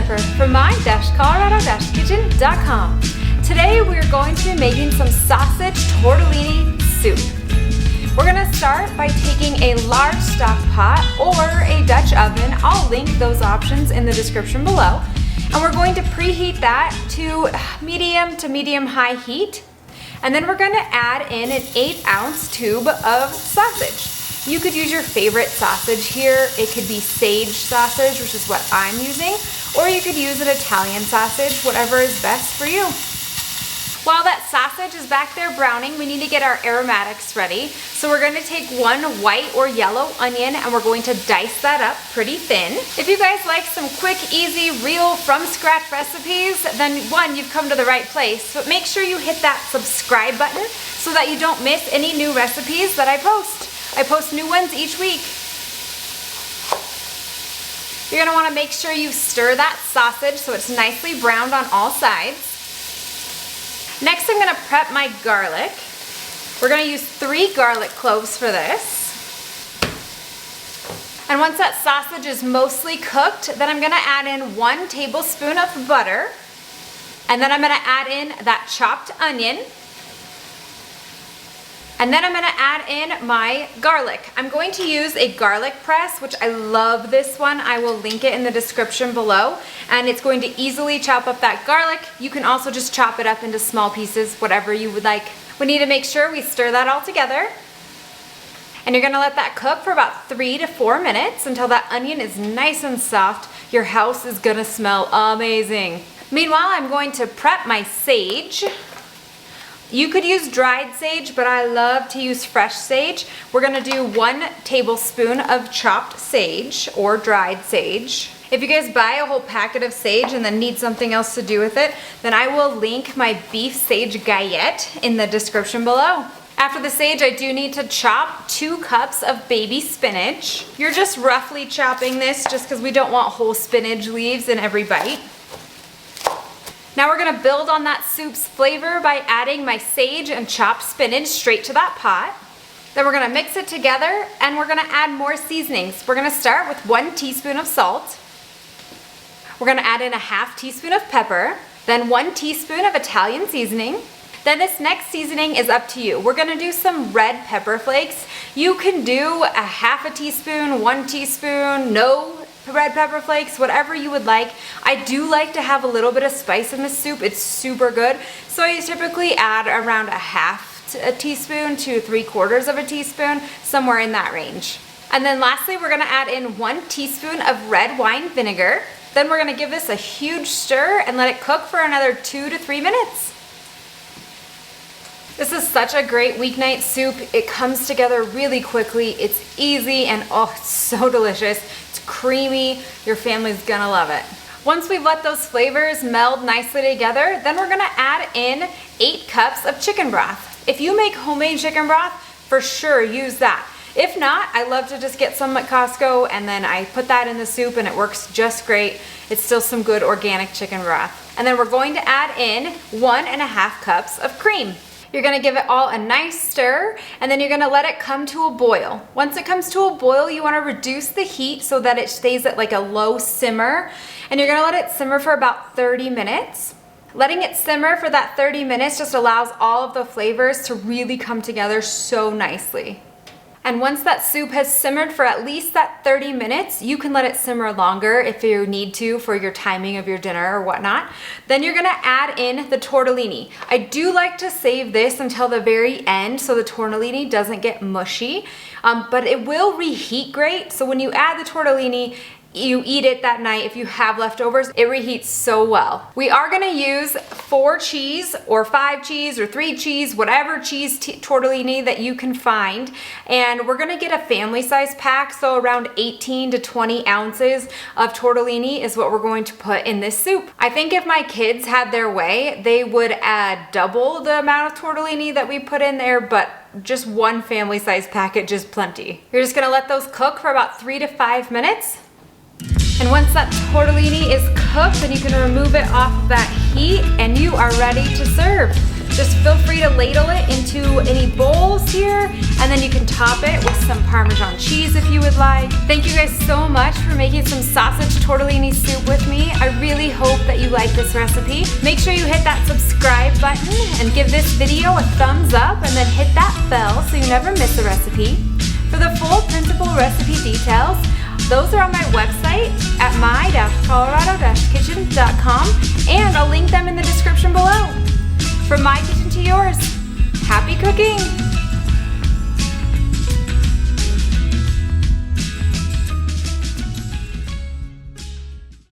Jennifer from my-colorado-kitchen.com. Today we're going to be making some sausage tortellini soup. We're gonna start by taking a large stock pot or a Dutch oven. I'll link those options in the description below. And we're going to preheat that to medium high heat. And then we're gonna add in an 8-ounce tube of sausage. You could use your favorite sausage here. It could be sage sausage, which is what I'm using, or you could use an Italian sausage, whatever is best for you. While that sausage is back there browning, we need to get our aromatics ready. So we're gonna take one white or yellow onion and we're going to dice that up pretty thin. If you guys like some quick, easy, real, from scratch recipes, then one, you've come to the right place. But make sure you hit that subscribe button so that you don't miss any new recipes that I post. I post new ones each week. You're gonna wanna make sure you stir that sausage so it's nicely browned on all sides. Next, I'm gonna prep my garlic. We're gonna use 3 garlic cloves for this. And once that sausage is mostly cooked, then I'm gonna add in 1 tablespoon of butter. And then I'm gonna add in that chopped onion. And then I'm gonna add in my garlic. I'm going to use a garlic press, which I love this one. I will link it in the description below. And it's going to easily chop up that garlic. You can also just chop it up into small pieces, whatever you would like. We need to make sure we stir that all together. And you're gonna let that cook for about 3 to 4 minutes until that onion is nice and soft. Your house is gonna smell amazing. Meanwhile, I'm going to prep my sage. You could use dried sage, but I love to use fresh sage. We're gonna do 1 tablespoon of chopped sage or dried sage. If you guys buy a whole packet of sage and then need something else to do with it, then I will link my beef sage gayette in the description below. After the sage, I do need to chop 2 cups of baby spinach. You're just roughly chopping this just because we don't want whole spinach leaves in every bite. Now we're gonna build on that soup's flavor by adding my sage and chopped spinach straight to that pot. Then we're gonna mix it together and we're gonna add more seasonings. We're gonna start with 1 teaspoon of salt. We're gonna add in a ½ teaspoon of pepper, then 1 teaspoon of Italian seasoning. Then this next seasoning is up to you. We're gonna do some red pepper flakes. You can do a ½ teaspoon, 1 teaspoon, no red pepper flakes, whatever you would like. I do like to have a little bit of spice in the soup. It's super good. So I typically add around a ½ teaspoon to 3/4 of a teaspoon, somewhere in that range. And then lastly, we're gonna add in 1 teaspoon of red wine vinegar. Then we're gonna give this a huge stir and let it cook for another 2 to 3 minutes. This is such a great weeknight soup. It comes together really quickly. It's easy and oh, it's so delicious. It's creamy. Your family's gonna love it. Once we've let those flavors meld nicely together, then we're gonna add in 8 cups of chicken broth. If you make homemade chicken broth, for sure use that. If not, I love to just get some at Costco and then I put that in the soup and it works just great. It's still some good organic chicken broth. And then we're going to add in 1½ cups of cream. You're gonna give it all a nice stir and then you're gonna let it come to a boil. Once it comes to a boil, you wanna reduce the heat so that it stays at like a low simmer, and you're gonna let it simmer for about 30 minutes. Letting it simmer for that 30 minutes just allows all of the flavors to really come together so nicely. And once that soup has simmered for at least that 30 minutes, you can let it simmer longer if you need to for your timing of your dinner or whatnot. Then you're gonna add in the tortellini. I do like to save this until the very end so the tortellini doesn't get mushy, but it will reheat great. So when you add the tortellini, you eat it that night. If you have leftovers, it reheats so well. We are gonna use 4 cheese or 5 cheese or 3 cheese, whatever cheese tortellini that you can find. And we're gonna get a family size pack, so around 18 to 20 ounces of tortellini is what we're going to put in this soup. I think if my kids had their way, they would add double the amount of tortellini that we put in there, but just 1 family size package is plenty. You're just gonna let those cook for about 3 to 5 minutes. And once that tortellini is cooked, then you can remove it off of that heat and you are ready to serve. Just feel free to ladle it into any bowls here, and then you can top it with some Parmesan cheese if you would like. Thank you guys so much for making some sausage tortellini soup with me. I really really hope that you like this recipe. Make sure you hit that subscribe button and give this video a thumbs up, and then hit that bell so you never miss a recipe. For the full printable recipe details, those are on my website at my-colorado-kitchen.com, and I'll link them in the description below. From my kitchen to yours, happy cooking!